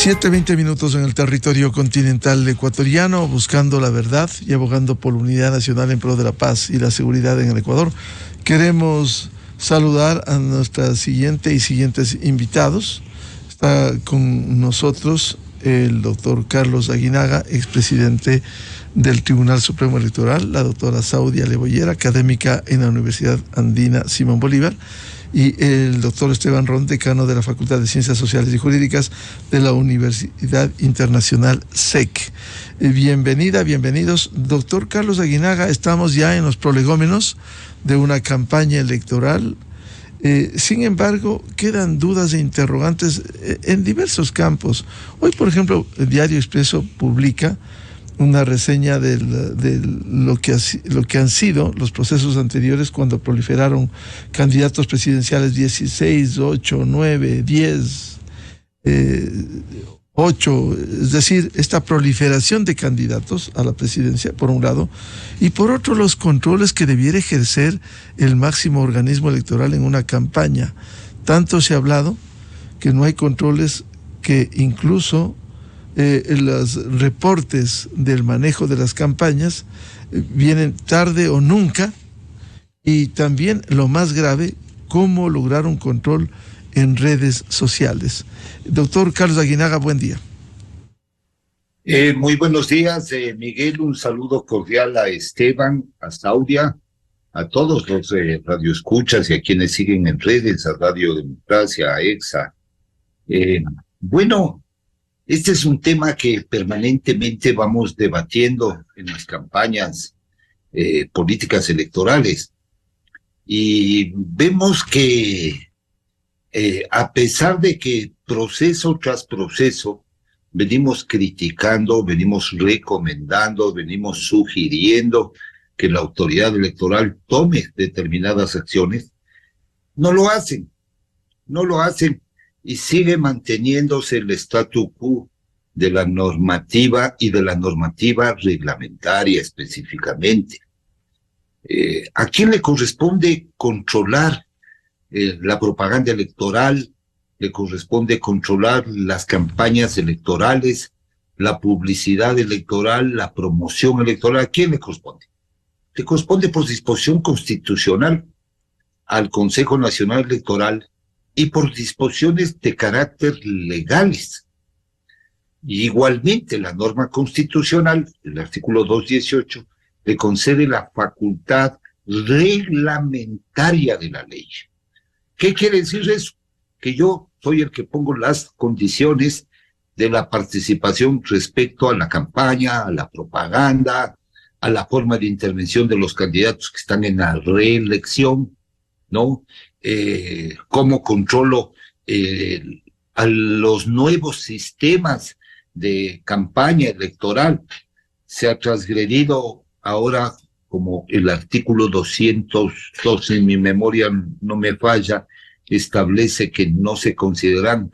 7:20 en el territorio continental ecuatoriano, buscando la verdad y abogando por la unidad nacional en pro de la paz y la seguridad en el Ecuador. Queremos saludar a nuestra siguientes invitados. Está con nosotros el doctor Carlos Aguinaga, expresidente del Tribunal Supremo Electoral, la doctora Saudia Lebollera, académica en la Universidad Andina Simón Bolívar, y el doctor Esteban Ron, decano de la Facultad de Ciencias Sociales y Jurídicas de la Universidad Internacional SEC. Bienvenidos. Doctor Carlos Aguinaga, estamos ya en los prolegómenos de una campaña electoral. Sin embargo, quedan dudas e interrogantes en diversos campos. Hoy, por ejemplo, el Diario Expreso publica una reseña de lo que han sido los procesos anteriores cuando proliferaron candidatos presidenciales 16, 8, 9, 10, 8, es decir, esta proliferación de candidatos a la presidencia, por un lado, y por otro, los controles que debiera ejercer el máximo organismo electoral en una campaña. Tanto se ha hablado que no hay controles, que incluso los reportes del manejo de las campañas vienen tarde o nunca, y también lo más grave, cómo lograr un control en redes sociales. Doctor Carlos Aguinaga, buen día. Muy buenos días, Miguel. Un saludo cordial a Esteban, a Saudia, a todos los radioescuchas y a quienes siguen en redes, a Radio Democracia, a EXA. Bueno, este es un tema que permanentemente vamos debatiendo en las campañas políticas electorales, y vemos que a pesar de que proceso tras proceso venimos criticando, venimos recomendando, venimos sugiriendo que la autoridad electoral tome determinadas acciones, no lo hacen. Y sigue manteniéndose el statu quo de la normativa y de la normativa reglamentaria específicamente. ¿A quién le corresponde controlar la propaganda electoral? Le corresponde controlar las campañas electorales, la publicidad electoral, la promoción electoral. ¿A quién le corresponde? Le corresponde por disposición constitucional al Consejo Nacional Electoral y por disposiciones de carácter legales. Y igualmente la norma constitucional, el artículo 218, le concede la facultad reglamentaria de la ley. ¿Qué quiere decir eso? Que yo soy el que pongo las condiciones de la participación respecto a la campaña, a la propaganda, a la forma de intervención de los candidatos que están en la reelección, ¿no? Cómo controlo a los nuevos sistemas de campaña electoral. Se ha transgredido ahora, como el artículo 212, en mi memoria no me falla, establece que no se consideran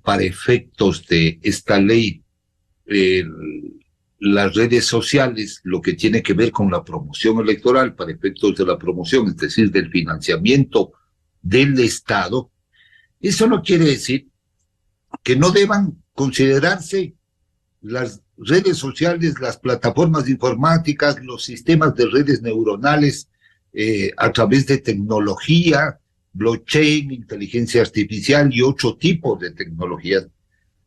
para efectos de esta ley las redes sociales, lo que tiene que ver con la promoción electoral, para efectos de la promoción, es decir, del financiamiento del Estado. Eso no quiere decir que no deban considerarse las redes sociales, las plataformas informáticas, los sistemas de redes neuronales a través de tecnología, blockchain, inteligencia artificial y otro tipo de tecnologías.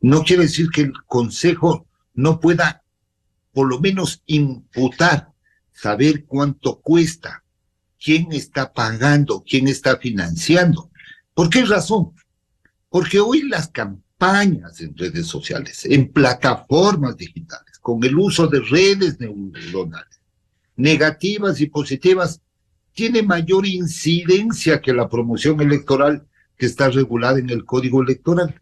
No quiere decir que el Consejo no pueda por lo menos imputar, saber cuánto cuesta, quién está pagando, quién está financiando. ¿Por qué razón? Porque hoy las campañas en redes sociales, en plataformas digitales, con el uso de redes neuronales, negativas y positivas, tiene mayor incidencia que la promoción electoral que está regulada en el Código Electoral.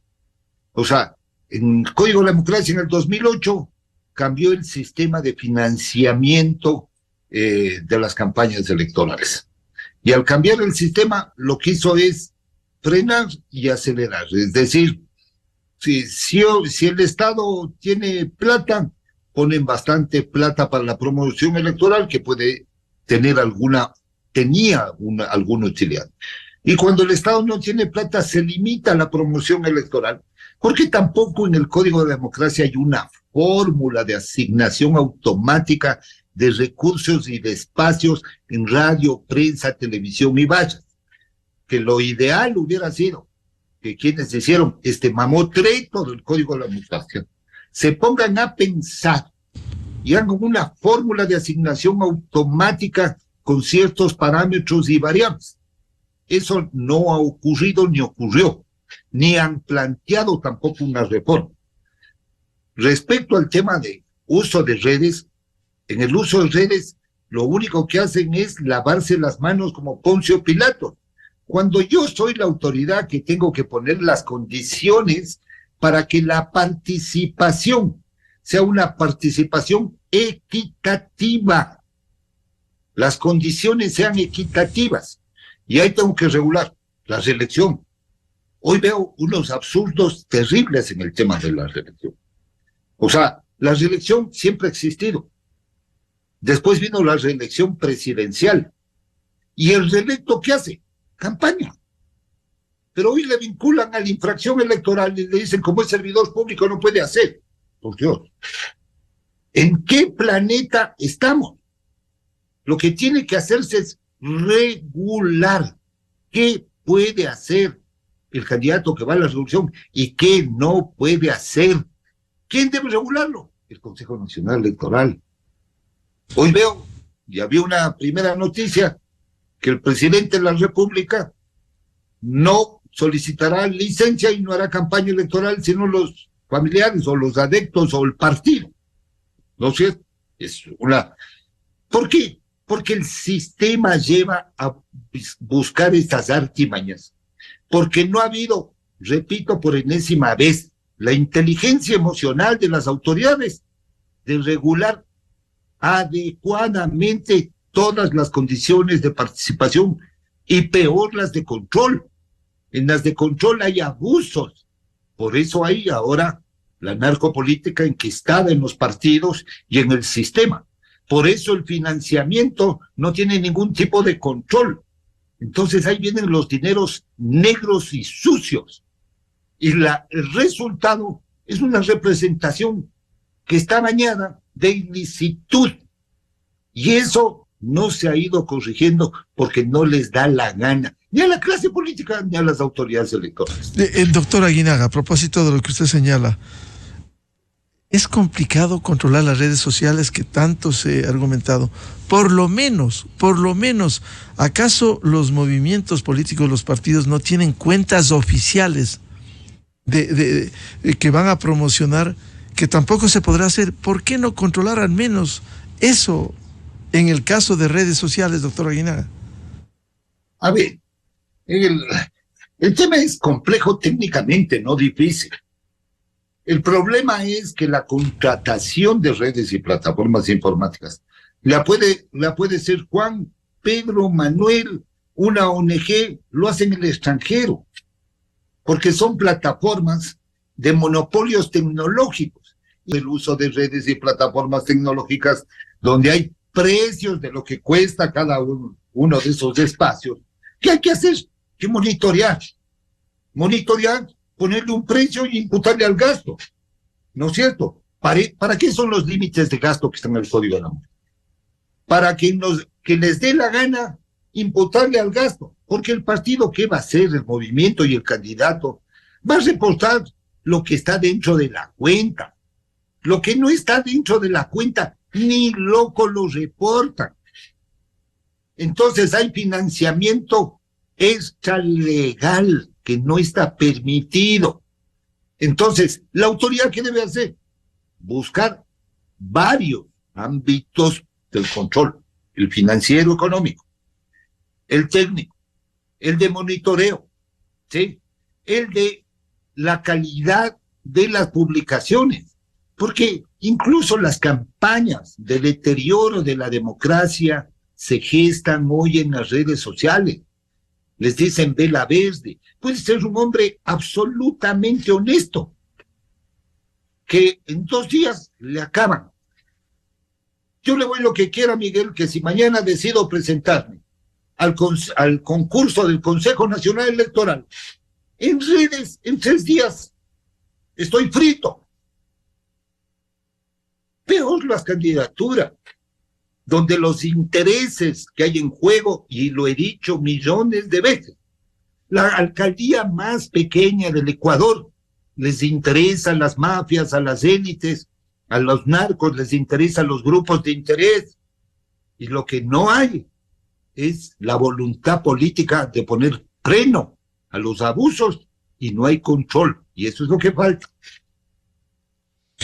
O sea, en el Código de la Democracia en el 2008 cambió el sistema de financiamiento de las campañas electorales. Y al cambiar el sistema, lo que hizo es frenar y acelerar. Es decir, si el Estado tiene plata, ponen bastante plata para la promoción electoral, que tenía alguna utilidad. Y cuando el Estado no tiene plata, se limita la promoción electoral, Porque tampoco en el Código de Democracia hay una fórmula de asignación automática de recursos y de espacios en radio, prensa, televisión y vallas. Que lo ideal hubiera sido que quienes hicieron este mamotreto del Código de la Democracia se pongan a pensar y hagan una fórmula de asignación automática con ciertos parámetros y variables. Eso no ha ocurrido ni ocurrió, ni han planteado tampoco una reforma. Respecto al tema de uso de redes, en el uso de redes lo único que hacen es lavarse las manos como Poncio Pilato. Cuando yo soy la autoridad que tengo que poner las condiciones para que la participación sea una participación equitativa, las condiciones sean equitativas, y ahí tengo que regular la reelección. Hoy veo unos absurdos terribles en el tema de la reelección. O sea, la reelección siempre ha existido. Después vino la reelección presidencial. ¿Y el reelecto qué hace? Campaña. Pero hoy le vinculan a la infracción electoral y le dicen, como es servidor público, no puede hacer. Por Dios. ¿En qué planeta estamos? Lo que tiene que hacerse es regular qué puede hacer el candidato que va a la reelección y qué no puede hacer. ¿Quién debe regularlo? El Consejo Nacional Electoral. Hoy veo, y había una primera noticia, que el presidente de la República no solicitará licencia y no hará campaña electoral, sino los familiares o los adeptos o el partido. ¿No es cierto? Es una... ¿Por qué? Porque el sistema lleva a buscar estas artimañas. Porque no ha habido, repito por enésima vez, la inteligencia emocional de las autoridades de regular adecuadamente todas las condiciones de participación y peor las de control. En las de control hay abusos. Por eso hay ahora la narcopolítica enquistada en los partidos y en el sistema. Por eso el financiamiento no tiene ningún tipo de control. Entonces ahí vienen los dineros negros y sucios. Y el resultado es una representación que está bañada de ilicitud. Y eso no se ha ido corrigiendo porque no les da la gana, ni a la clase política, ni a las autoridades electorales. Doctor Aguinaga, a propósito de lo que usted señala, es complicado controlar las redes sociales que tanto se ha argumentado. Por lo menos, ¿acaso los movimientos políticos, los partidos no tienen cuentas oficiales que van a promocionar, que tampoco se podrá hacer? ¿Por qué no controlar al menos eso en el caso de redes sociales, doctor Aguinaga? A ver, el tema es complejo técnicamente, no difícil. El problema es que la contratación de redes y plataformas informáticas la puede ser Juan, Pedro, Manuel, una ONG, lo hacen en el extranjero, porque son plataformas de monopolios tecnológicos. El uso de redes y plataformas tecnológicas donde hay precios de lo que cuesta cada uno de esos espacios. ¿Qué hay que hacer? Que monitorear, ponerle un precio y imputarle al gasto. ¿No es cierto? ¿Para qué son los límites de gasto que están en el Código de la Democracia? Para que les dé la gana imputarle al gasto. Porque el partido, ¿qué va a hacer? El movimiento y el candidato va a reportar lo que está dentro de la cuenta. Lo que no está dentro de la cuenta, ni loco lo reportan. Entonces hay financiamiento extralegal que no está permitido. Entonces, ¿la autoridad qué debe hacer? Buscar varios ámbitos del control: el financiero económico, el técnico, el de monitoreo, ¿sí? El de la calidad de las publicaciones, porque incluso las campañas de deterioro de la democracia se gestan hoy en las redes sociales. Les dicen vela verde. Puede ser un hombre absolutamente honesto, que en 2 días le acaban. Yo le voy lo que quiera, Miguel, que si mañana decido presentarme al concurso del Consejo Nacional Electoral, en redes, en 3 días, estoy frito. Peor las candidaturas, donde los intereses que hay en juego, y lo he dicho millones de veces, la alcaldía más pequeña del Ecuador, les interesan las mafias, a las élites, a los narcos, les interesan los grupos de interés, y lo que no hay es la voluntad política de poner freno a los abusos, y no hay control, y eso es lo que falta.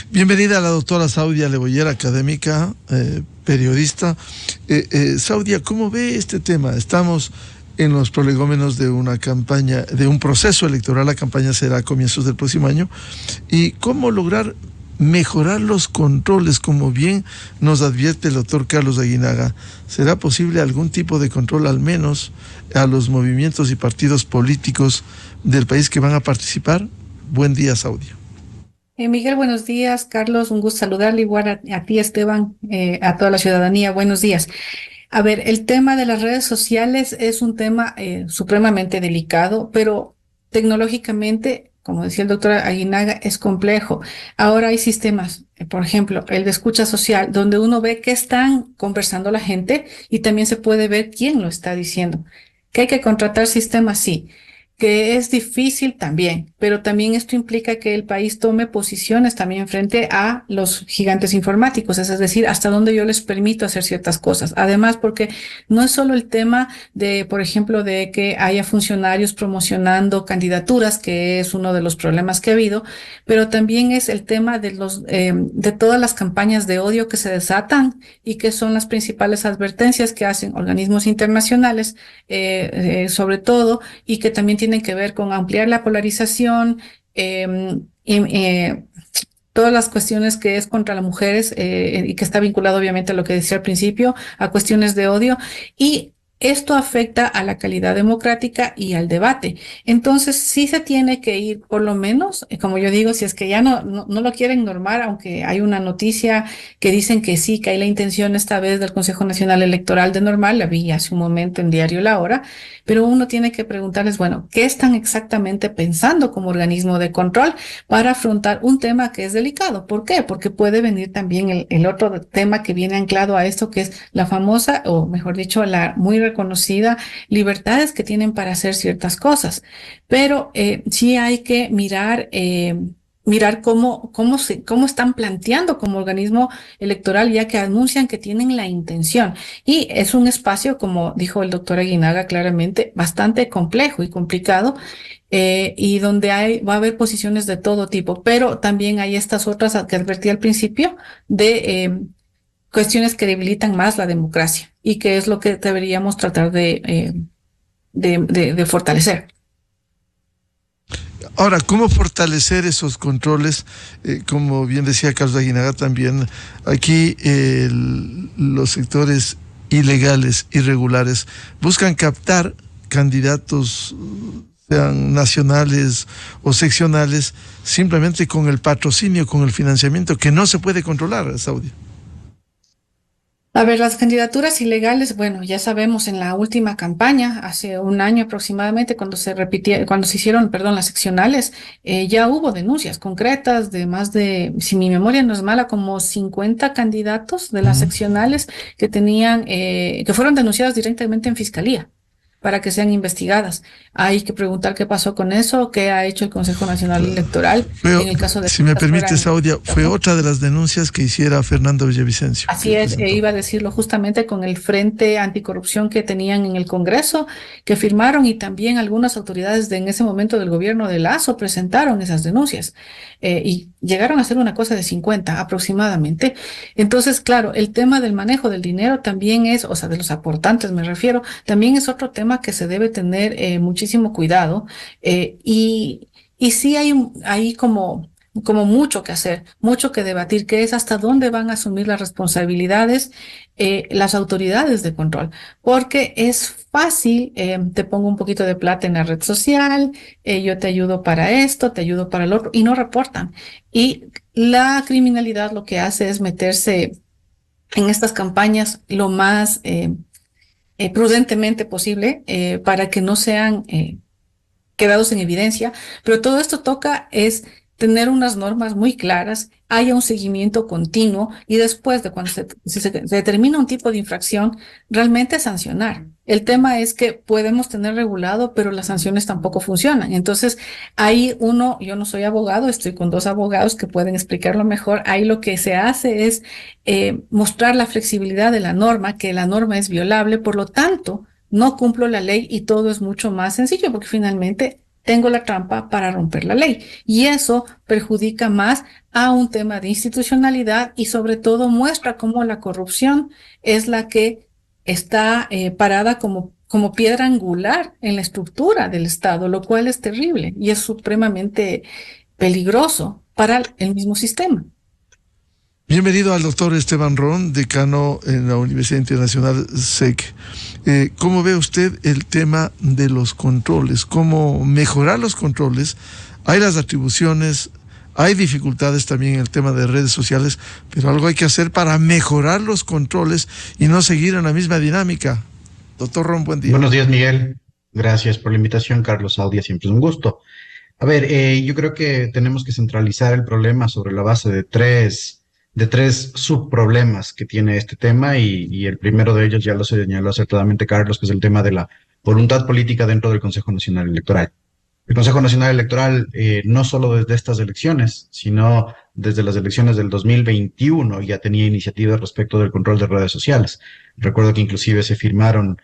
Bienvenida a la doctora Saudia Leboller, académica, periodista. Saudia, ¿cómo ve este tema? Estamos en los prolegómenos de una campaña, de un proceso electoral. La campaña será a comienzos del próximo año. ¿Y cómo lograr mejorar los controles, como bien nos advierte el doctor Carlos Aguinaga? ¿Será posible algún tipo de control, al menos a los movimientos y partidos políticos del país que van a participar? Buen día, Saudia. Miguel, buenos días. Carlos, un gusto saludarle. Igual a ti, Esteban, a toda la ciudadanía. Buenos días. A ver, el tema de las redes sociales es un tema supremamente delicado, pero tecnológicamente, como decía el doctor Aguinaga, es complejo. Ahora hay sistemas, por ejemplo, el de escucha social, donde uno ve qué están conversando la gente y también se puede ver quién lo está diciendo. Que hay que contratar sistemas, sí. Que es difícil también, pero también esto implica que el país tome posiciones también frente a los gigantes informáticos, es decir, hasta dónde yo les permito hacer ciertas cosas. Además, porque no es solo el tema de, por ejemplo, de que haya funcionarios promocionando candidaturas, que es uno de los problemas que ha habido, pero también es el tema de de todas las campañas de odio que se desatan y que son las principales advertencias que hacen organismos internacionales, sobre todo, y que también tienen que ver con ampliar la polarización, todas las cuestiones que es contra las mujeres, y que está vinculado obviamente a lo que decía al principio, a cuestiones de odio, y esto afecta a la calidad democrática y al debate. Entonces, sí se tiene que ir, por lo menos, como yo digo, si es que ya no lo quieren normar, aunque hay una noticia que dicen que sí, que hay la intención esta vez del Consejo Nacional Electoral de normar, la vi hace un momento en Diario La Hora, pero uno tiene que preguntarles, bueno, ¿qué están exactamente pensando como organismo de control para afrontar un tema que es delicado? ¿Por qué? Porque puede venir también el otro tema que viene anclado a esto, que es la famosa, o mejor dicho, la muy reconocida libertades que tienen para hacer ciertas cosas. Pero sí hay que mirar cómo están planteando como organismo electoral, ya que anuncian que tienen la intención. Y es un espacio, como dijo el doctor Aguinaga claramente, bastante complejo y complicado, y donde va a haber posiciones de todo tipo, pero también hay estas otras que advertí al principio de cuestiones que debilitan más la democracia y que es lo que deberíamos tratar de fortalecer. Ahora, ¿cómo fortalecer esos controles? Como bien decía Carlos Aguinaga también, aquí los sectores ilegales, irregulares, buscan captar candidatos, sean nacionales o seccionales, simplemente con el patrocinio, con el financiamiento, que no se puede controlar, Saudi. A ver, las candidaturas ilegales, bueno, ya sabemos en la última campaña, hace un año aproximadamente, cuando se hicieron, perdón, las seccionales, ya hubo denuncias concretas de más de, si mi memoria no es mala, como 50 candidatos de las seccionales que tenían, que fueron denunciados directamente en fiscalía para que sean investigadas. Hay que preguntar qué pasó con eso, qué ha hecho el Consejo Nacional Electoral en el caso de... Si me permite, Saudia, fue otra de las denuncias que hiciera Fernando Villavicencio. Así es, iba a decirlo justamente con el Frente Anticorrupción que tenían en el Congreso, que firmaron, y también algunas autoridades en ese momento del gobierno de Lazo presentaron esas denuncias, y llegaron a ser una cosa de 50 aproximadamente. Entonces, claro, el tema del manejo del dinero también es, o sea, de los aportantes me refiero, también es otro tema que se debe tener muchísimo cuidado, y sí hay como mucho que hacer, mucho que debatir, que es hasta dónde van a asumir las responsabilidades las autoridades de control, porque es fácil, te pongo un poquito de plata en la red social, yo te ayudo para esto, te ayudo para el otro, y no reportan. Y la criminalidad lo que hace es meterse en estas campañas lo más prudentemente posible, para que no sean quedados en evidencia, pero todo esto toca es tener unas normas muy claras, haya un seguimiento continuo y después de cuando se determina un tipo de infracción, realmente sancionar. El tema es que podemos tener regulado, pero las sanciones tampoco funcionan. Entonces, ahí yo no soy abogado, estoy con dos abogados que pueden explicarlo mejor. Ahí lo que se hace es mostrar la flexibilidad de la norma, que la norma es violable, por lo tanto, no cumplo la ley y todo es mucho más sencillo porque finalmente tengo la trampa para romper la ley. Y eso perjudica más a un tema de institucionalidad y sobre todo muestra cómo la corrupción es la que está parada como piedra angular en la estructura del Estado, lo cual es terrible y es supremamente peligroso para el mismo sistema. Bienvenido al doctor Esteban Ron, decano en la Universidad Internacional SEC. ¿Cómo ve usted el tema de los controles? ¿Cómo mejorar los controles? Hay las atribuciones, hay dificultades también en el tema de redes sociales, pero algo hay que hacer para mejorar los controles y no seguir en la misma dinámica. Doctor Ron, buen día. Buenos días, Miguel. Gracias por la invitación, Carlos Audia, siempre es un gusto. A ver, yo creo que tenemos que centralizar el problema sobre la base de tres subproblemas que tiene este tema y el primero de ellos ya lo señaló acertadamente Carlos, que es el tema de la voluntad política dentro del Consejo Nacional Electoral. El Consejo Nacional Electoral, no solo desde estas elecciones, sino desde las elecciones del 2021 ya tenía iniciativas respecto del control de redes sociales. Recuerdo que inclusive se firmaron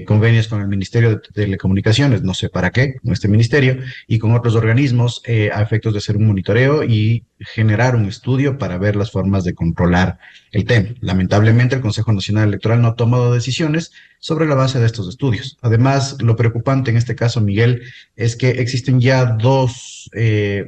convenios con el Ministerio de Telecomunicaciones, no sé para qué, con este ministerio, y con otros organismos a efectos de hacer un monitoreo y generar un estudio para ver las formas de controlar el tema. Lamentablemente, el Consejo Nacional Electoral no ha tomado decisiones sobre la base de estos estudios. Además, lo preocupante en este caso, Miguel, es que existen ya dos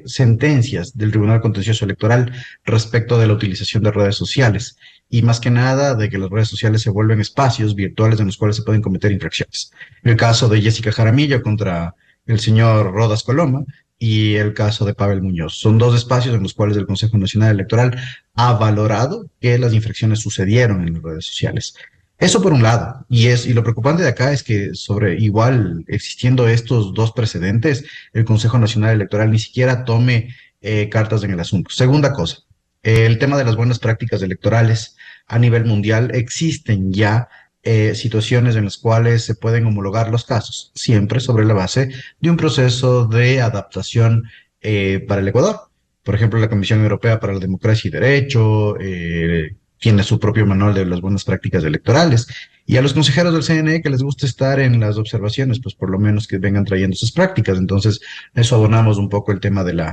sentencias del Tribunal Contencioso Electoral respecto de la utilización de redes sociales y más que nada de que las redes sociales se vuelven espacios virtuales en los cuales se pueden cometer infracciones. El caso de Jessica Jaramillo contra el señor Rodas Coloma y el caso de Pavel Muñoz. Son dos espacios en los cuales el Consejo Nacional Electoral ha valorado que las infracciones sucedieron en las redes sociales. Eso por un lado, y lo preocupante de acá es que sobre igual existiendo estos dos precedentes, el Consejo Nacional Electoral ni siquiera tome cartas en el asunto. Segunda cosa, el tema de las buenas prácticas electorales a nivel mundial, existen ya situaciones en las cuales se pueden homologar los casos, siempre sobre la base de un proceso de adaptación para el Ecuador. Por ejemplo, la Comisión Europea para la Democracia y Derecho tiene su propio manual de las buenas prácticas electorales. Y a los consejeros del CNE que les gusta estar en las observaciones, pues por lo menos que vengan trayendo sus prácticas. Entonces, eso abonamos un poco el tema del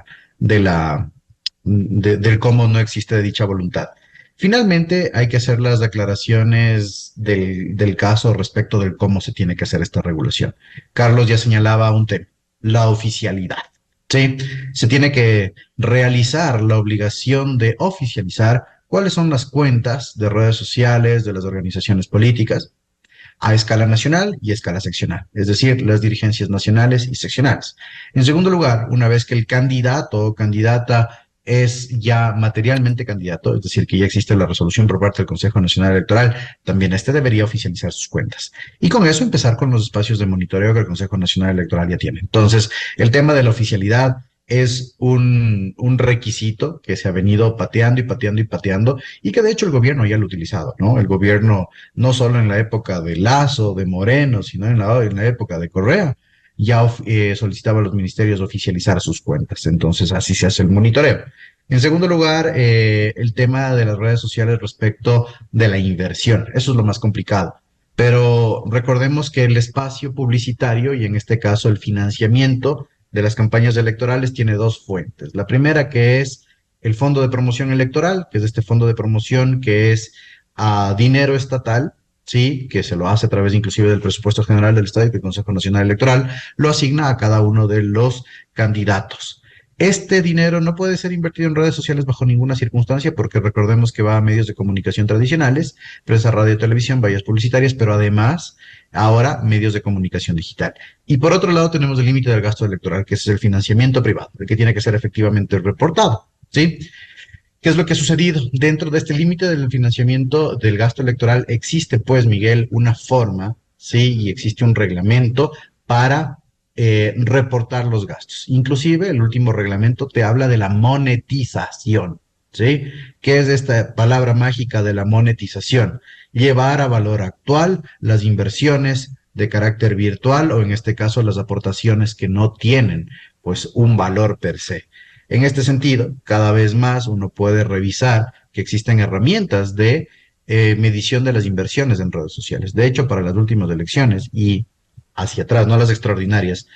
cómo no existe dicha voluntad. Finalmente, hay que hacer las declaraciones del caso respecto del cómo se tiene que hacer esta regulación. Carlos ya señalaba un tema, la oficialidad. ¿Sí? Se tiene que realizar la obligación de oficializar cuáles son las cuentas de redes sociales de las organizaciones políticas a escala nacional y escala seccional, es decir, las dirigencias nacionales y seccionales. En segundo lugar, una vez que el candidato o candidata es ya materialmente candidato, es decir, que ya existe la resolución por parte del Consejo Nacional Electoral, también este debería oficializar sus cuentas. Y con eso empezar con los espacios de monitoreo que el Consejo Nacional Electoral ya tiene. Entonces, el tema de la oficialidad es un requisito que se ha venido pateando y pateando y pateando y que de hecho el gobierno ya lo ha utilizado, ¿no? El gobierno, no solo en la época de Lasso, de Moreno, sino en la época de Correa, ya solicitaba a los ministerios oficializar sus cuentas. Entonces, así se hace el monitoreo. En segundo lugar, el tema de las redes sociales respecto de la inversión. Eso es lo más complicado. Pero recordemos que el espacio publicitario, y en este caso el financiamiento de las campañas electorales, tiene dos fuentes. La primera, que es el Fondo de Promoción Electoral, que es este fondo de promoción que es dinero estatal, sí, que se lo hace a través inclusive del presupuesto general del Estado y que el Consejo Nacional Electoral lo asigna a cada uno de los candidatos. Este dinero no puede ser invertido en redes sociales bajo ninguna circunstancia porque recordemos que va a medios de comunicación tradicionales, prensa, radio, televisión, vallas publicitarias, pero además ahora medios de comunicación digital. Y por otro lado tenemos el límite del gasto electoral, que es el financiamiento privado, el que tiene que ser efectivamente reportado, ¿sí? ¿Qué es lo que ha sucedido? Dentro de este límite del financiamiento del gasto electoral existe, pues, Miguel, una forma, ¿sí? Y existe un reglamento para reportar los gastos. Inclusive el último reglamento te habla de la monetización, ¿sí? ¿Qué es esta palabra mágica de la monetización? Llevar a valor actual las inversiones de carácter virtual o en este caso las aportaciones que no tienen pues un valor per se. En este sentido, cada vez más uno puede revisar que existen herramientas de medición de las inversiones en redes sociales. De hecho, para las últimas elecciones y hacia atrás, no las extraordinarias,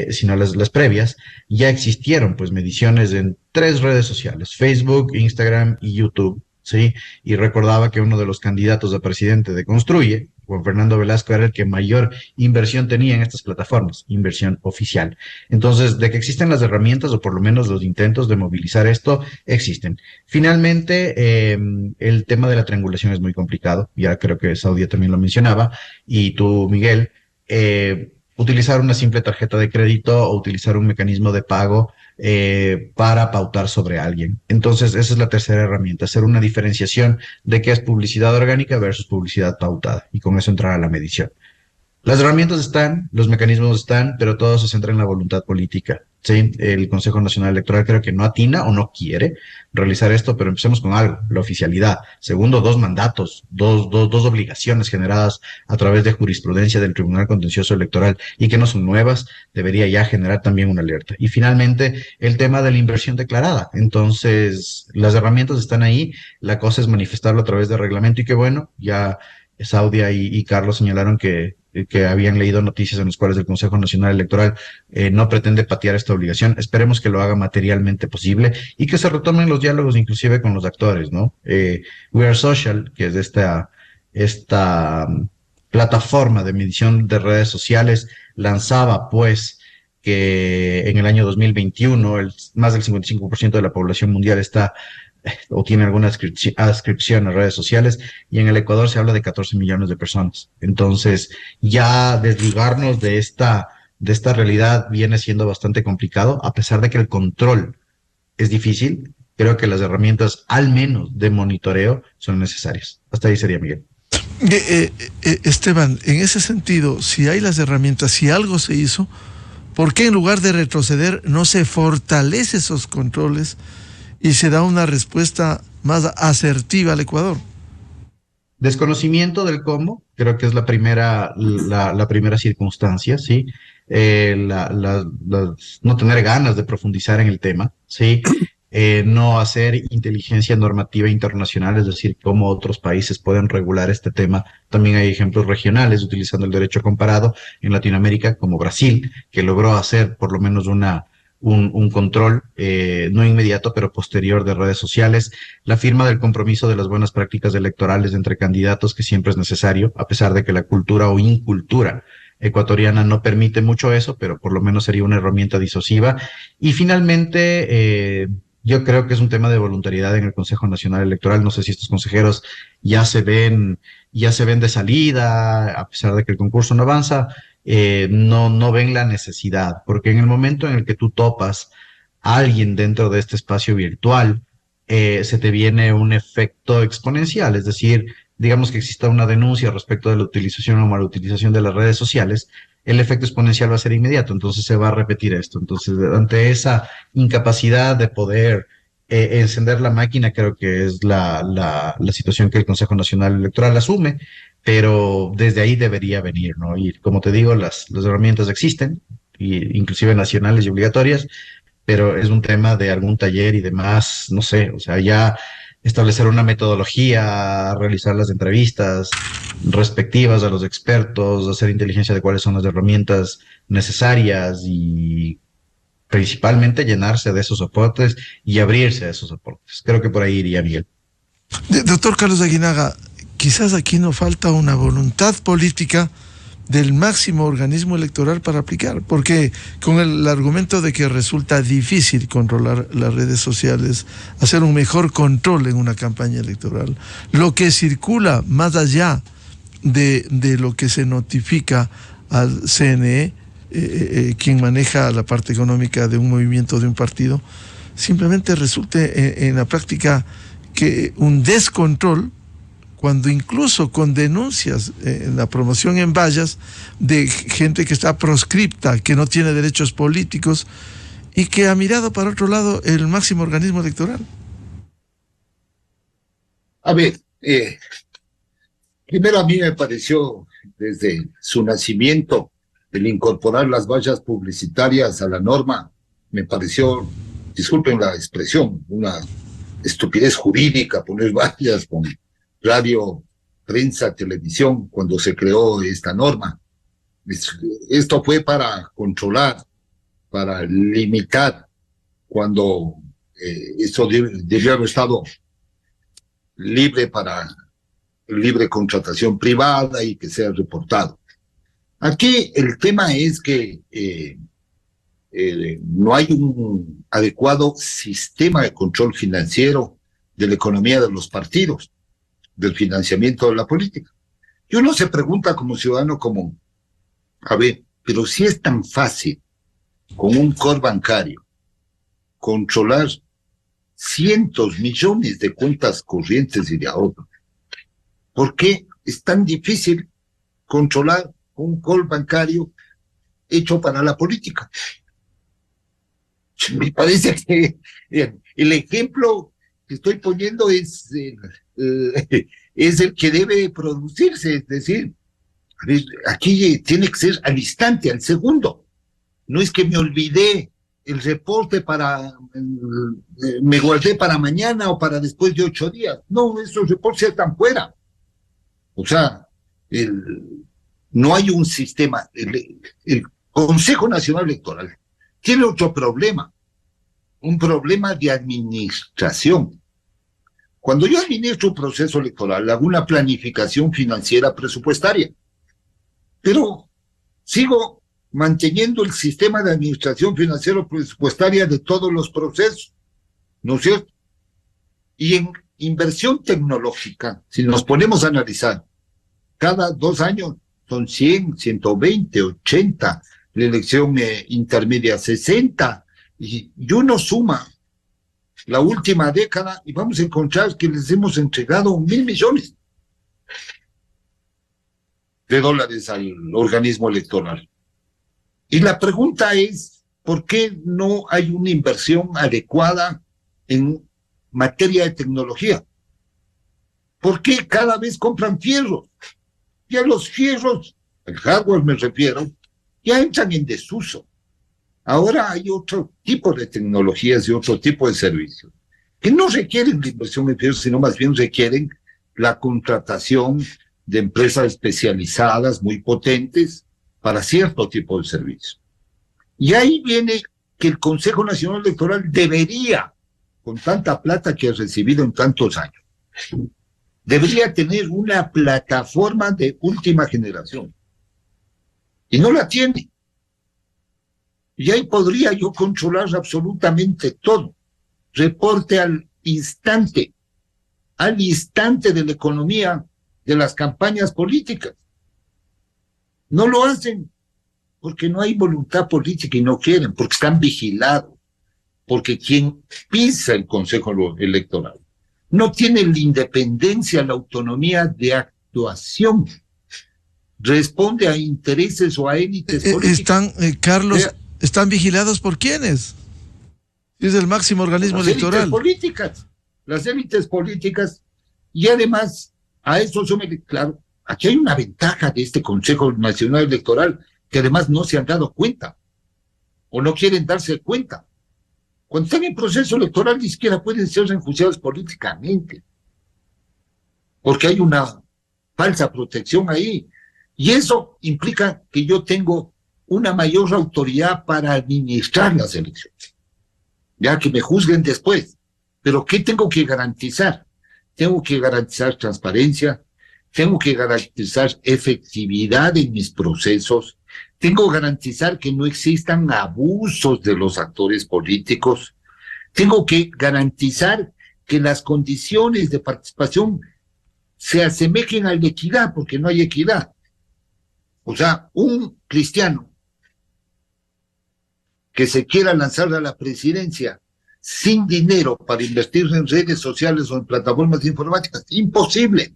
sino las previas, ya existieron pues mediciones en 3 redes sociales, Facebook, Instagram y YouTube, ¿sí? Y recordaba que uno de los candidatos a presidente de Construye, Juan Fernando Velasco, era el que mayor inversión tenía en estas plataformas, inversión oficial. Entonces, de que existen las herramientas o por lo menos los intentos de movilizar esto, existen. Finalmente, el tema de la triangulación es muy complicado, ya creo que Saudia también lo mencionaba, y tú, Miguel, utilizar una simple tarjeta de crédito o utilizar un mecanismo de pago para pautar sobre alguien. Entonces, esa es la tercera herramienta, hacer una diferenciación de qué es publicidad orgánica versus publicidad pautada y con eso entrar a la medición. Las herramientas están, los mecanismos están, pero todo se centra en la voluntad política. Sí, el Consejo Nacional Electoral creo que no atina o no quiere realizar esto, pero empecemos con algo, la oficialidad. Segundo, 2 mandatos, dos obligaciones generadas a través de jurisprudencia del Tribunal Contencioso Electoral y que no son nuevas, debería ya generar también una alerta. Y finalmente, el tema de la inversión declarada. Entonces, las herramientas están ahí, la cosa es manifestarlo a través de reglamento y qué bueno, ya Saudia y Carlos señalaron que habían leído noticias en las cuales el Consejo Nacional Electoral no pretende patear esta obligación. Esperemos que lo haga materialmente posible y que se retomen los diálogos inclusive con los actores, ¿no? We Are Social, que es esta plataforma de medición de redes sociales, lanzaba pues que en el año 2021 más del 55% de la población mundial está o tiene alguna adscripción a redes sociales, y en el Ecuador se habla de 14 millones de personas. Entonces, ya desligarnos de esta realidad viene siendo bastante complicado, a pesar de que el control es difícil. Creo que las herramientas, al menos de monitoreo, son necesarias. Hasta ahí sería, Miguel. Esteban, en ese sentido, si hay las herramientas, si algo se hizo, ¿por qué en lugar de retroceder no se fortalece esos controles y se da una respuesta más asertiva al Ecuador? Desconocimiento del cómo, creo que es la primera circunstancia, ¿sí? No tener ganas de profundizar en el tema, ¿sí? No hacer inteligencia normativa internacional, es decir, cómo otros países pueden regular este tema. También hay ejemplos regionales utilizando el derecho comparado en Latinoamérica, como Brasil, que logró hacer por lo menos un control no inmediato, pero posterior de redes sociales, la firma del compromiso de las buenas prácticas electorales entre candidatos, que siempre es necesario, a pesar de que la cultura o incultura ecuatoriana no permite mucho eso, pero por lo menos sería una herramienta disuasiva. Y finalmente, yo creo que es un tema de voluntariedad en el Consejo Nacional Electoral. No sé si estos consejeros ya se ven de salida, a pesar de que el concurso no avanza. No ven la necesidad, porque en el momento en el que tú topas a alguien dentro de este espacio virtual, se te viene un efecto exponencial, es decir, digamos que exista una denuncia respecto de la utilización o mala utilización de las redes sociales, el efecto exponencial va a ser inmediato, entonces se va a repetir esto. Entonces, ante esa incapacidad de poder encender la máquina, creo que es la situación que el Consejo Nacional Electoral asume, pero desde ahí debería venir, ¿no? Y como te digo, las herramientas existen, inclusive nacionales y obligatorias, pero es un tema de algún taller y demás, no sé, o sea, ya establecer una metodología, realizar las entrevistas respectivas a los expertos, hacer inteligencia de cuáles son las herramientas necesarias y principalmente llenarse de esos soportes y abrirse a esos soportes. Creo que por ahí iría Miguel. Doctor Carlos Aguinaga, quizás aquí nos falta una voluntad política del máximo organismo electoral para aplicar, porque con el argumento de que resulta difícil controlar las redes sociales, hacer un mejor control en una campaña electoral, lo que circula más allá de lo que se notifica al CNE, quien maneja la parte económica de un movimiento, de un partido, simplemente resulte en la práctica que un descontrol, cuando incluso con denuncias en la promoción en vallas de gente que está proscripta, que no tiene derechos políticos y que ha mirado para otro lado el máximo organismo electoral? A ver, primero a mí me pareció desde su nacimiento el incorporar las vallas publicitarias a la norma, me pareció, disculpen la expresión, una estupidez jurídica poner vallas con radio, prensa, televisión cuando se creó esta norma. Esto fue para controlar, para limitar, cuando esto debió haber estado libre para libre contratación privada y que sea reportado. Aquí el tema es que no hay un adecuado sistema de control financiero de la economía de los partidos, del financiamiento de la política. Y uno se pregunta como ciudadano común, a ver, pero si es tan fácil con un core bancario controlar cientos, millones de cuentas corrientes y de ahorro, ¿por qué es tan difícil controlar un core bancario hecho para la política? Me parece que el ejemplo que estoy poniendo es el que debe producirse, es decir, aquí tiene que ser al instante, al segundo. No es que me olvidé el reporte me guardé para mañana o para después de 8 días. No, esos reportes ya están fuera. O sea, no hay un sistema. El Consejo Nacional Electoral tiene otro problema, un problema de administración. Cuando yo administro un proceso electoral, hago una planificación financiera presupuestaria, pero sigo manteniendo el sistema de administración financiera presupuestaria de todos los procesos, ¿no es cierto? Y en inversión tecnológica, si nos ponemos a analizar, cada 2 años son 100, 120, 80, la elección intermedia 60, y uno suma la última década y vamos a encontrar que les hemos entregado 1.000 millones de dólares al organismo electoral. Y la pregunta es, ¿por qué no hay una inversión adecuada en materia de tecnología? ¿Por qué cada vez compran fierros? Ya los fierros, el hardware me refiero, ya entran en desuso. Ahora hay otro tipo de tecnologías y otro tipo de servicios que no requieren la inversión en fierros, sino más bien requieren la contratación de empresas especializadas muy potentes para cierto tipo de servicio. Y ahí viene que el Consejo Nacional Electoral debería, con tanta plata que ha recibido en tantos años, debería tener una plataforma de última generación. Y no la tiene. Y ahí podría yo controlar absolutamente todo. Reporte al instante de la economía de las campañas políticas. No lo hacen porque no hay voluntad política y no quieren, porque están vigilados, porque quien pisa el Consejo Electoral no tiene la independencia, la autonomía de actuación. Responde a intereses o a élites políticas. Carlos, ¿están vigilados por quiénes? Es el máximo organismo electoral. Las élites políticas, y además a eso sume, claro, aquí hay una ventaja de este Consejo Nacional Electoral, que además no se han dado cuenta, o no quieren darse cuenta. Cuando están en proceso electoral ni siquiera pueden ser enjuiciados políticamente, porque hay una falsa protección ahí, y eso implica que yo tengo una mayor autoridad para administrar las elecciones, ya que me juzguen después. Pero ¿qué tengo que garantizar? Tengo que garantizar transparencia, tengo que garantizar efectividad en mis procesos, tengo que garantizar que no existan abusos de los actores políticos, tengo que garantizar que las condiciones de participación se asemejen a la equidad, porque no hay equidad. O sea, un cristiano que se quiera lanzar a la presidencia sin dinero para invertir en redes sociales o en plataformas informáticas, imposible.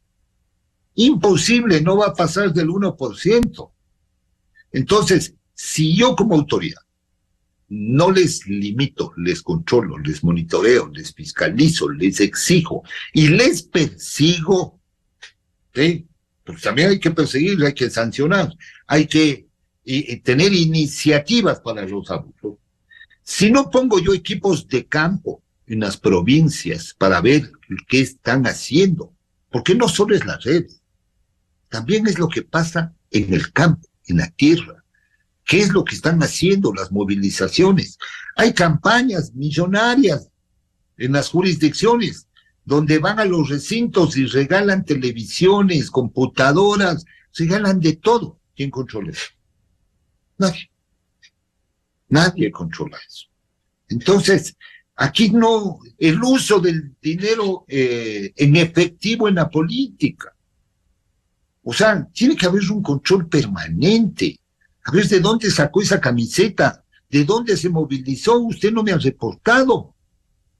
Imposible, no va a pasar del 1%. Entonces, si yo como autoridad no les limito, les controlo, les monitoreo, les fiscalizo, les exijo y les persigo, ¿sí? Pues también hay que perseguir, hay que sancionar, hay que tener iniciativas para los abusos. Si no pongo yo equipos de campo en las provincias para ver qué están haciendo, porque no solo es la red, también es lo que pasa en el campo, en la tierra. ¿Qué es lo que están haciendo las movilizaciones? Hay campañas millonarias en las jurisdicciones donde van a los recintos y regalan televisiones, computadoras, regalan de todo. ¿Quién controla eso? Nadie. Nadie controla eso. Entonces, aquí no, el uso del dinero en efectivo en la política. O sea, tiene que haber un control permanente. A ver, ¿de dónde sacó esa camiseta? ¿De dónde se movilizó? Usted no me ha reportado.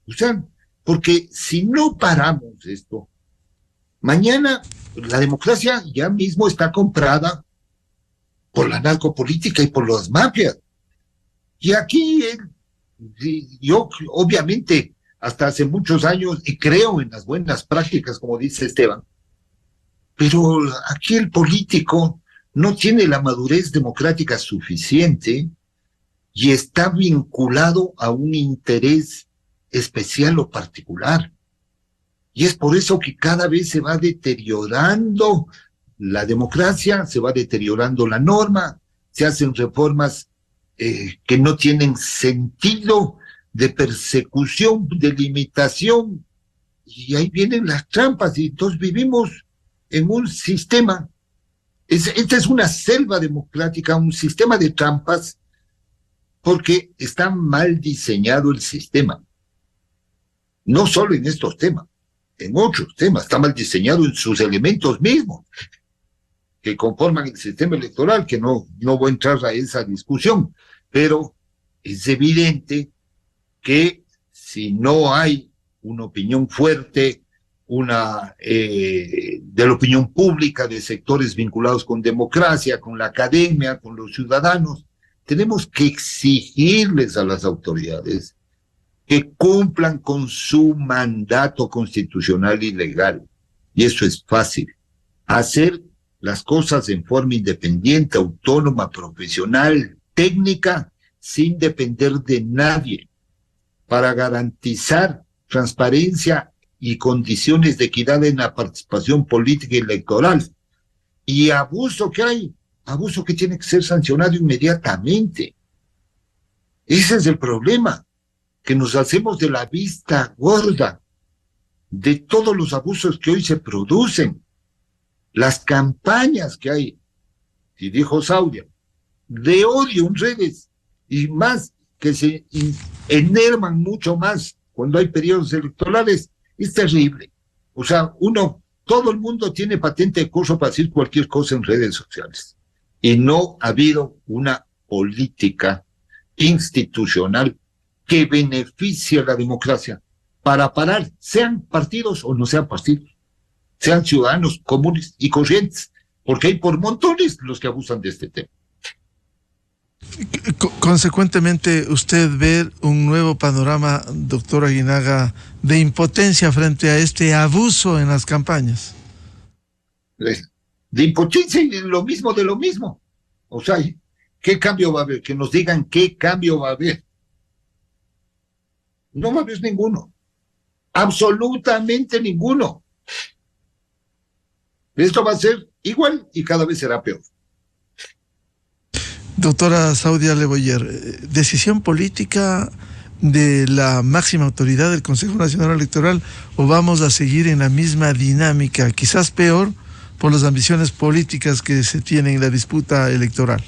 O sea, porque si no paramos esto, mañana la democracia ya mismo está comprada por la narcopolítica y por las mafias. Y aquí yo, obviamente, hasta hace muchos años, y creo en las buenas prácticas, como dice Esteban, pero aquí el político no tiene la madurez democrática suficiente y está vinculado a un interés especial o particular. Y es por eso que cada vez se va deteriorando la democracia, se va deteriorando la norma, se hacen reformas que no tienen sentido, de persecución, de limitación, y ahí vienen las trampas, y entonces vivimos en un sistema, esta es una selva democrática, un sistema de trampas, porque está mal diseñado el sistema. No solo en estos temas, en otros temas, está mal diseñado en sus elementos mismos, que conforman el sistema electoral, que no voy a entrar a esa discusión, pero es evidente que si no hay una opinión fuerte, de la opinión pública, de sectores vinculados con democracia, con la academia, con los ciudadanos, tenemos que exigirles a las autoridades que cumplan con su mandato constitucional y legal. Y eso es fácil. Hacer las cosas en forma independiente, autónoma, profesional, técnica, sin depender de nadie, para garantizar transparencia y condiciones de equidad en la participación política y electoral. Y abuso que hay, abuso que tiene que ser sancionado inmediatamente. Ese es el problema, que nos hacemos de la vista gorda de todos los abusos que hoy se producen, las campañas que hay, y dijo Saudia, de odio en redes, y más que se enervan mucho más cuando hay periodos electorales, es terrible. O sea, todo el mundo tiene patente de curso para decir cualquier cosa en redes sociales. Y no ha habido una política institucional que beneficie a la democracia para parar, sean partidos o no sean partidos, sean ciudadanos comunes y corrientes, porque hay por montones los que abusan de este tema. Consecuentemente, ¿usted ve un nuevo panorama, doctor Aguinaga, de impotencia frente a este abuso en las campañas? De impotencia y lo mismo de lo mismo. O sea, ¿qué cambio va a haber? Que nos digan qué cambio va a haber. No va a haber ninguno. Absolutamente ninguno. Esto va a ser igual y cada vez será peor. Doctora Saudia Leboyer, ¿decisión política de la máxima autoridad del Consejo Nacional Electoral o vamos a seguir en la misma dinámica, quizás peor, por las ambiciones políticas que se tienen en la disputa electoral?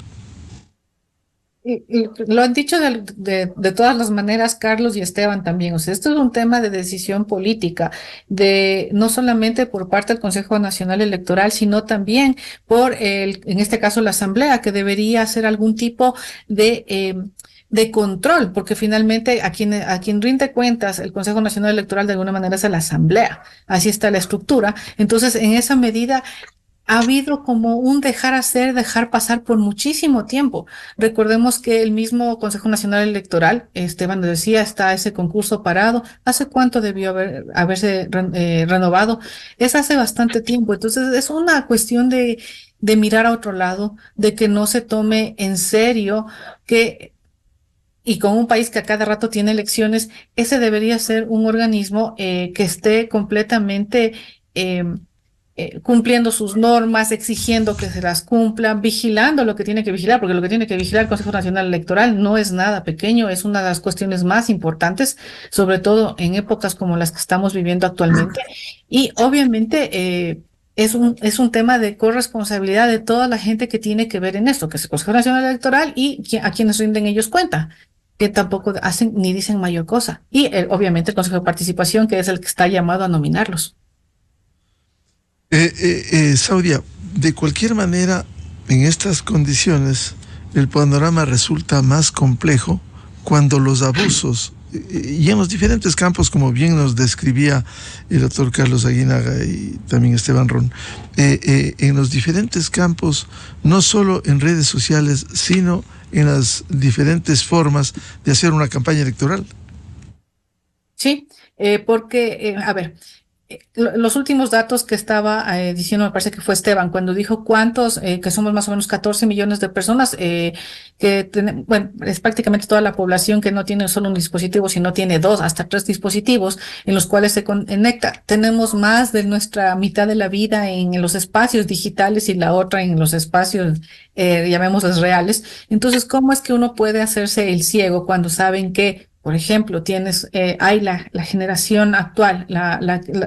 Lo han dicho de todas las maneras Carlos y Esteban también. O sea, esto es un tema de decisión política, no solamente por parte del Consejo Nacional Electoral, sino también en este caso, la Asamblea, que debería hacer algún tipo de control, porque finalmente a quien rinde cuentas el Consejo Nacional Electoral de alguna manera es a la Asamblea. Así está la estructura. Entonces, en esa medida, ha habido como un dejar hacer, dejar pasar por muchísimo tiempo. Recordemos que el mismo Consejo Nacional Electoral, Esteban nos decía, está ese concurso parado. ¿Hace cuánto debió haberse renovado? Es hace bastante tiempo. Entonces es una cuestión de mirar a otro lado, de que no se tome en serio que y con un país que a cada rato tiene elecciones, ese debería ser un organismo que esté completamente eh, cumpliendo sus normas, exigiendo que se las cumplan, vigilando lo que tiene que vigilar, porque lo que tiene que vigilar el Consejo Nacional Electoral no es nada pequeño, es una de las cuestiones más importantes, sobre todo en épocas como las que estamos viviendo actualmente. Y obviamente es un tema de corresponsabilidad de toda la gente que tiene que ver en esto, que es el Consejo Nacional Electoral y a quienes rinden ellos cuenta, que tampoco hacen ni dicen mayor cosa. Y obviamente el Consejo de Participación, que es el que está llamado a nominarlos. Saudia, de cualquier manera, en estas condiciones, el panorama resulta más complejo cuando los abusos, y en los diferentes campos, como bien nos describía el doctor Carlos Aguinaga y también Esteban Ron, en los diferentes campos, no solo en redes sociales, sino en las diferentes formas de hacer una campaña electoral. Sí, porque, a ver, los últimos datos que estaba diciendo, me parece que fue Esteban, cuando dijo cuántos, que somos más o menos 14 millones de personas, bueno, es prácticamente toda la población que no tiene solo un dispositivo, sino tiene 2 hasta 3 dispositivos en los cuales se conecta. Tenemos más de nuestra mitad de la vida en los espacios digitales y la otra en los espacios, llamémoslos reales. Entonces, ¿cómo es que uno puede hacerse el ciego cuando saben que por ejemplo, hay la generación actual,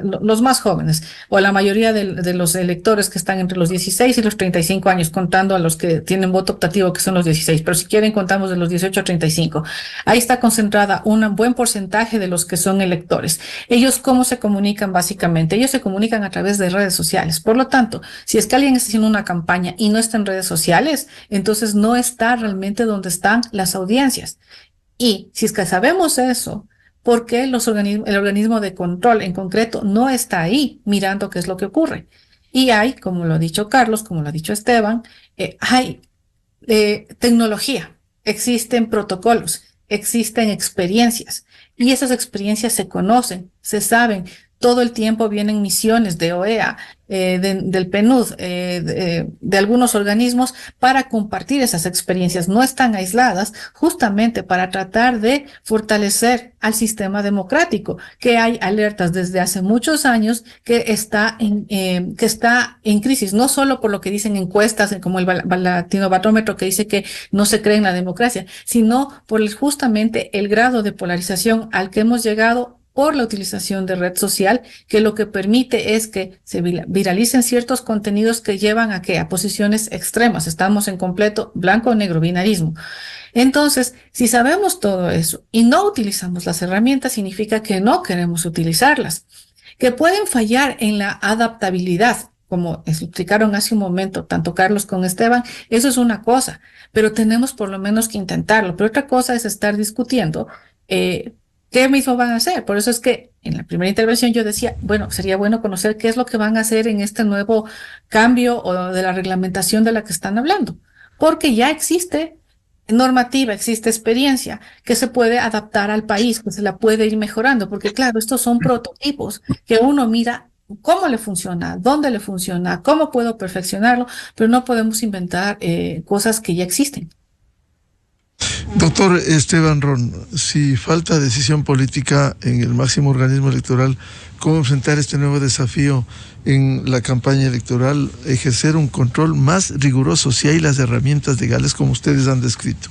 los más jóvenes, o la mayoría de los electores que están entre los 16 y los 35 años, contando a los que tienen voto optativo, que son los 16, pero si quieren contamos de los 18 a 35. Ahí está concentrada un buen porcentaje de los que son electores. Ellos, ¿cómo se comunican básicamente? Ellos se comunican a través de redes sociales. Por lo tanto, si es que alguien está haciendo una campaña y no está en redes sociales, entonces no está realmente donde están las audiencias. Y si es que sabemos eso, ¿por qué el organismo de control en concreto no está ahí mirando qué es lo que ocurre? Y hay, como lo ha dicho Carlos, como lo ha dicho Esteban, hay tecnología, existen protocolos, existen experiencias y esas experiencias se conocen, se saben. Todo el tiempo vienen misiones de OEA, del PNUD, de algunos organismos para compartir esas experiencias. No están aisladas, justamente para tratar de fortalecer al sistema democrático, que hay alertas desde hace muchos años que está en crisis, no solo por lo que dicen encuestas como el Latino Barómetro que dice que no se cree en la democracia, sino por justamente el grado de polarización al que hemos llegado por la utilización de red social, que lo que permite es que se viralicen ciertos contenidos que llevan a qué? A posiciones extremas. Estamos en completo blanco o negro, binarismo. Entonces, si sabemos todo eso y no utilizamos las herramientas, significa que no queremos utilizarlas, que pueden fallar en la adaptabilidad. Como explicaron hace un momento, tanto Carlos como Esteban, eso es una cosa, pero tenemos por lo menos que intentarlo. Pero otra cosa es estar discutiendo ¿qué mismo van a hacer? Por eso es que en la primera intervención yo decía, bueno, sería bueno conocer qué es lo que van a hacer en este nuevo cambio o de la reglamentación de la que están hablando, porque ya existe normativa, existe experiencia que se puede adaptar al país, que se la puede ir mejorando, porque claro, estos son prototipos que uno mira cómo le funciona, dónde le funciona, cómo puedo perfeccionarlo, pero no podemos inventar cosas que ya existen. Doctor Esteban Ron, si falta decisión política en el máximo organismo electoral, ¿cómo enfrentar este nuevo desafío en la campaña electoral? Ejercer un control más riguroso, si hay las herramientas legales como ustedes han descrito.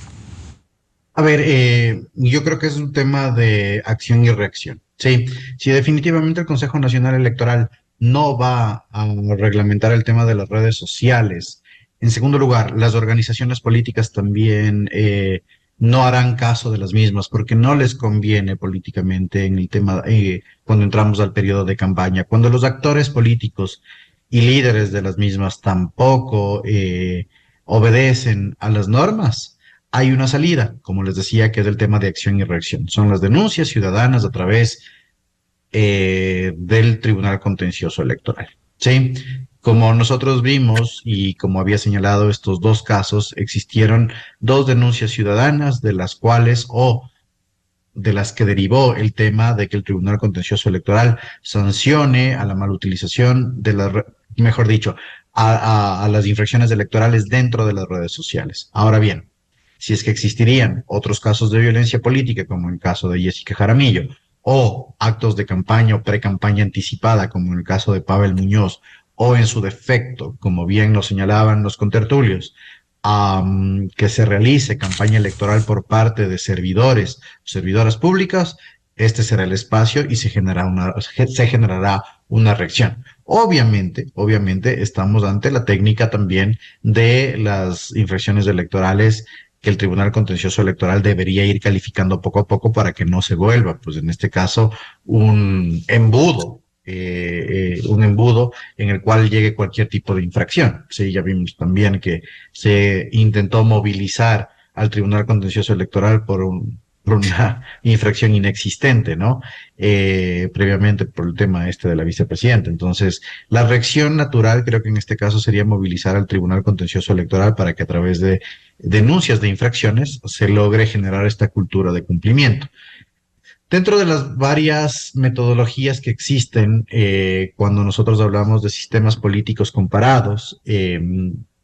A ver, yo creo que es un tema de acción y reacción. Sí, si definitivamente el Consejo Nacional Electoral no va a reglamentar el tema de las redes sociales. En segundo lugar, las organizaciones políticas también no harán caso de las mismas porque no les conviene políticamente en el tema cuando entramos al periodo de campaña. Cuando los actores políticos y líderes de las mismas tampoco obedecen a las normas, hay una salida, como les decía, que es el tema de acción y reacción. Son las denuncias ciudadanas a través del Tribunal Contencioso Electoral. ¿Sí? Como nosotros vimos y como había señalado estos dos casos, existieron dos denuncias ciudadanas de las cuales o de las que derivó el tema de que el Tribunal Contencioso Electoral sancione a la malutilización de mejor dicho, a las infracciones electorales dentro de las redes sociales. Ahora bien, si es que existirían otros casos de violencia política, como el caso de Jessica Jaramillo, o actos de campaña o pre-campaña anticipada, como en el caso de Pavel Muñoz, o en su defecto, como bien lo señalaban los contertulios, que se realice campaña electoral por parte de servidores, servidoras públicas, este será el espacio y se generará una reacción. Obviamente estamos ante la técnica también de las infracciones electorales que el Tribunal Contencioso Electoral debería ir calificando poco a poco para que no se vuelva, pues en este caso, un embudo en el cual llegue cualquier tipo de infracción. Sí, ya vimos también que se intentó movilizar al Tribunal Contencioso Electoral por una infracción inexistente, ¿no? Previamente por el tema este de la vicepresidenta. Entonces, la reacción natural creo que en este caso sería movilizar al Tribunal Contencioso Electoral para que a través de denuncias de infracciones se logre generar esta cultura de cumplimiento. Dentro de las varias metodologías que existen, cuando nosotros hablamos de sistemas políticos comparados,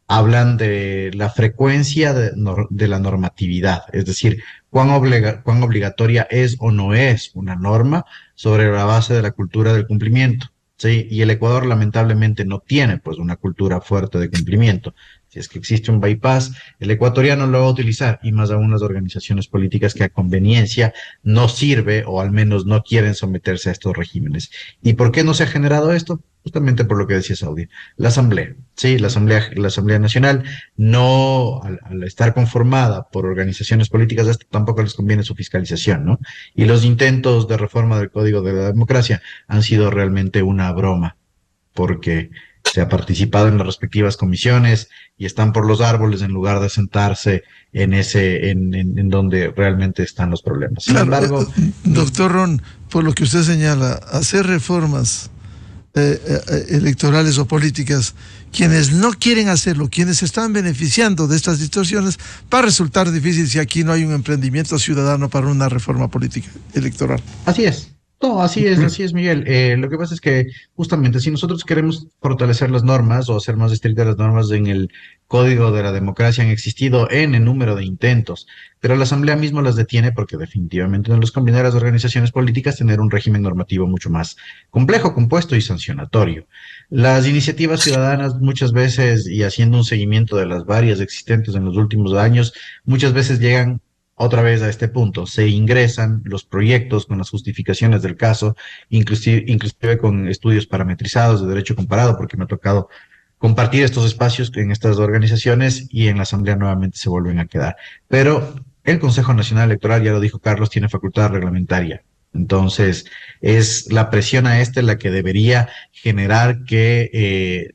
hablan de la frecuencia de la normatividad, es decir, cuán obligatoria es o no es una norma sobre la base de la cultura del cumplimiento. ¿Sí? Y el Ecuador lamentablemente no tiene pues una cultura fuerte de cumplimiento. Si es que existe un bypass, el ecuatoriano lo va a utilizar, y más aún las organizaciones políticas que a conveniencia no sirve o al menos no quieren someterse a estos regímenes. ¿Y por qué no se ha generado esto? Justamente por lo que decía Saudi. La Asamblea, sí, la Asamblea Nacional no, al estar conformada por organizaciones políticas, esto tampoco les conviene su fiscalización, ¿no? Y los intentos de reforma del Código de la Democracia han sido realmente una broma, porque se ha participado en las respectivas comisiones y están por los árboles en lugar de sentarse en donde realmente están los problemas. Sin embargo, doctor Ron, por lo que usted señala, hacer reformas electorales o políticas, quienes no quieren hacerlo, quienes se están beneficiando de estas distorsiones, va a resultar difícil si aquí no hay un emprendimiento ciudadano para una reforma política electoral. Así es. No, así es, Miguel. Lo que pasa es que justamente si nosotros queremos fortalecer las normas o hacer más estrictas las normas en el Código de la Democracia, han existido en el número de intentos, pero la Asamblea mismo las detiene porque definitivamente no les conviene a las organizaciones políticas tener un régimen normativo mucho más complejo, compuesto y sancionatorio. Las iniciativas ciudadanas muchas veces, y haciendo un seguimiento de las varias existentes en los últimos años, muchas veces llegan otra vez a este punto, se ingresan los proyectos con las justificaciones del caso, inclusive con estudios parametrizados de derecho comparado, porque me ha tocado compartir estos espacios en estas organizaciones y en la Asamblea nuevamente se vuelven a quedar. Pero el Consejo Nacional Electoral, ya lo dijo Carlos, tiene facultad reglamentaria. Entonces, es la presión a la que debería generar que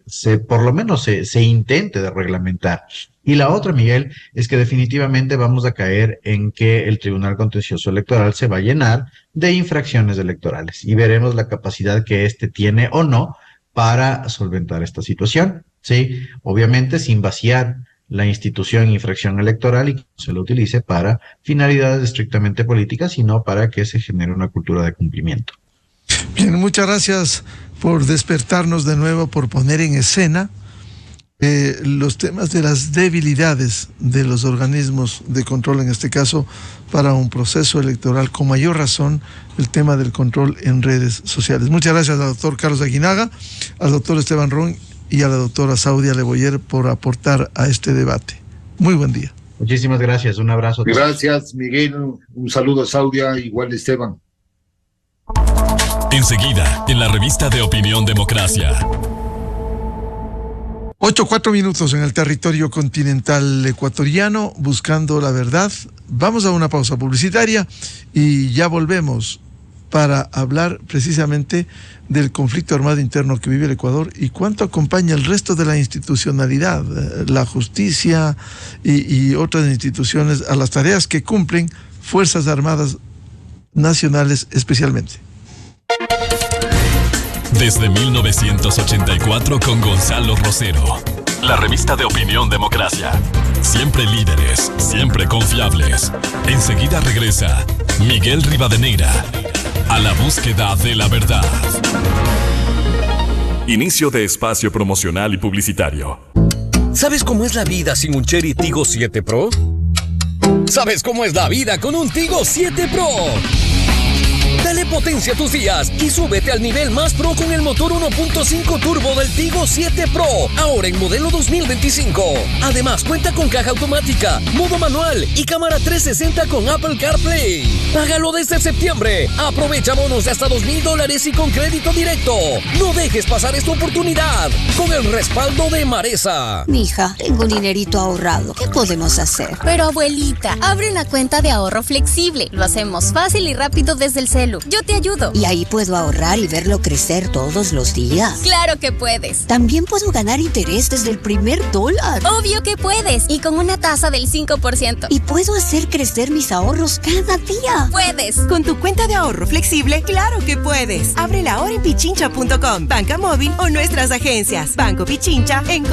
por lo menos se intente de reglamentar. Y la otra, Miguel, es que definitivamente vamos a caer en que el Tribunal Contencioso Electoral se va a llenar de infracciones electorales y veremos la capacidad que éste tiene o no para solventar esta situación, ¿sí? Obviamente sin vaciar la institución infracción electoral y que se lo utilice para finalidades estrictamente políticas, sino para que se genere una cultura de cumplimiento. Bien, muchas gracias por despertarnos de nuevo, por poner en escena los temas de las debilidades de los organismos de control, en este caso, para un proceso electoral, con mayor razón, el tema del control en redes sociales. Muchas gracias al doctor Carlos Aguinaga, al doctor Esteban Ron y a la doctora Saudia Leboyer por aportar a este debate. Muy buen día. Muchísimas gracias, un abrazo. Gracias, Miguel, un saludo a Saudia, igual Esteban. Enseguida, en la revista de Opinión Democracia. 8:04 en el territorio continental ecuatoriano, buscando la verdad. Vamos a una pausa publicitaria y ya volvemos para hablar precisamente del conflicto armado interno que vive el Ecuador y cuánto acompaña el resto de la institucionalidad, la justicia y otras instituciones a las tareas que cumplen Fuerzas Armadas Nacionales especialmente. Desde 1984 con Gonzalo Rosero. La revista de Opinión Democracia. Siempre líderes, siempre confiables. Enseguida regresa Miguel Rivadeneira a la búsqueda de la verdad. Inicio de espacio promocional y publicitario. ¿Sabes cómo es la vida sin un Chery Tiggo 7 Pro? ¿Sabes cómo es la vida con un Tiggo 7 Pro? Dale potencia a tus días y súbete al nivel más pro con el motor 1.5 turbo del Tiggo 7 Pro, ahora en modelo 2025. Además, cuenta con caja automática, modo manual y cámara 360 con Apple CarPlay. Págalo desde septiembre. Aprovecha bonos de hasta $2,000 y con crédito directo. No dejes pasar esta oportunidad con el respaldo de Maresa. Mija, tengo un dinerito ahorrado. ¿Qué podemos hacer? Pero abuelita, abre una cuenta de ahorro flexible. Lo hacemos fácil y rápido desde el celu. Yo te ayudo. Y ahí puedo ahorrar y verlo crecer todos los días. Claro que puedes. También puedo ganar interés desde el primer $1. Obvio que puedes. Y con una tasa del 5%. Y puedo hacer crecer mis ahorros cada día. Puedes. Con tu cuenta de ahorro flexible, claro que puedes. Ábrela ahora en pichincha.com, banca móvil o nuestras agencias. Banco Pichincha en